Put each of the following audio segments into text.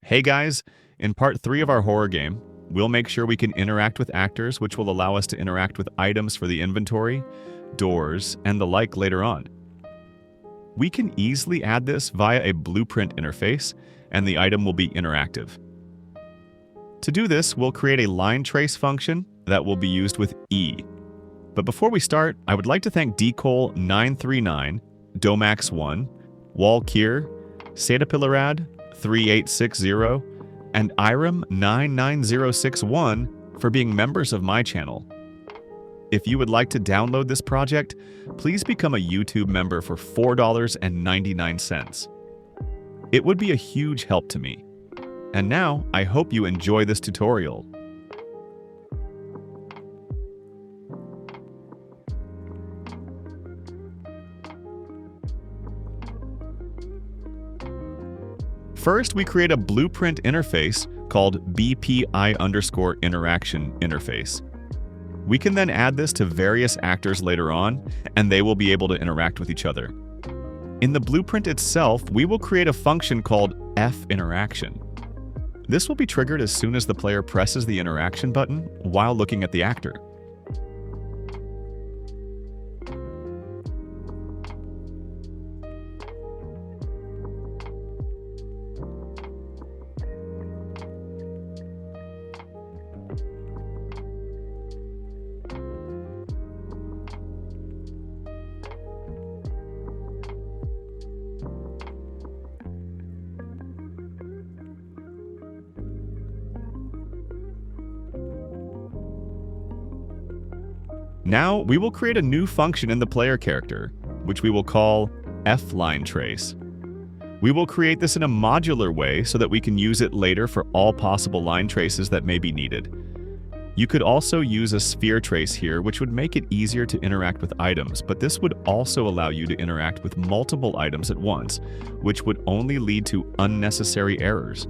Hey guys, in part 3 of our horror game, we'll make sure we can interact with actors, which will allow us to interact with items for the inventory, doors, and the like later on. We can easily add this via a blueprint interface, and the item will be interactive. To do this, we'll create a line trace function that will be used with E. But before we start, I would like to thank 𝐷KOL939, Domax1, Walkier, Satapillarad, 3860, and Irem99061 for being members of my channel. If you would like to download this project, please become a YouTube member for $4.99. It would be a huge help to me. And now, I hope you enjoy this tutorial. First, we create a blueprint interface called BPI_interaction interface. We can then add this to various actors later on, and they will be able to interact with each other. In the blueprint itself, we will create a function called fInteraction. This will be triggered as soon as the player presses the interaction button while looking at the actor. Now, we will create a new function in the player character, which we will call fLineTrace. We will create this in a modular way so that we can use it later for all possible line traces that may be needed. You could also use a sphere trace here, which would make it easier to interact with items, but this would also allow you to interact with multiple items at once, which would only lead to unnecessary errors.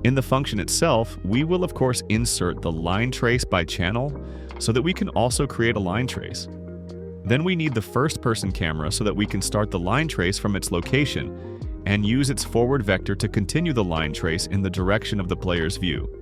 In the function itself, we will of course insert the line trace by channel so that we can also create a line trace. Then we need the first-person camera so that we can start the line trace from its location and use its forward vector to continue the line trace in the direction of the player's view.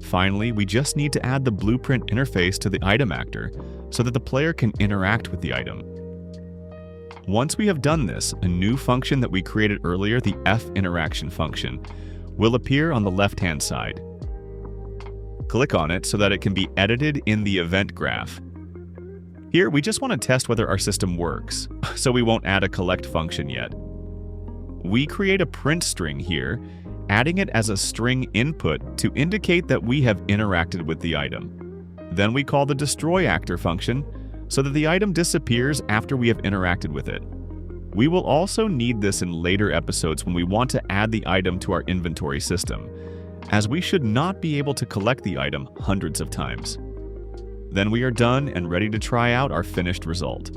Finally, we just need to add the blueprint interface to the item actor so that the player can interact with the item. Once we have done this, a new function that we created earlier, the fInteraction function, will appear on the left-hand side. Click on it so that it can be edited in the event graph. Here, we just want to test whether our system works, so we won't add a collect function yet. We create a print string here, adding it as a string input to indicate that we have interacted with the item. Then we call the destroy actor function so that the item disappears after we have interacted with it. We will also need this in later episodes when we want to add the item to our inventory system, as we should not be able to collect the item hundreds of times. Then we are done and ready to try out our finished result.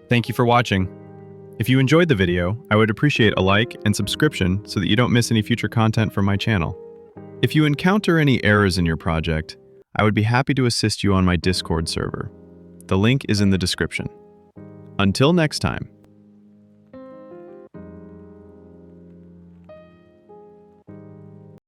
Thank you for watching. If you enjoyed the video, I would appreciate a like and subscription so that you don't miss any future content from my channel. If you encounter any errors in your project, I would be happy to assist you on my Discord server. The link is in the description. Until next time.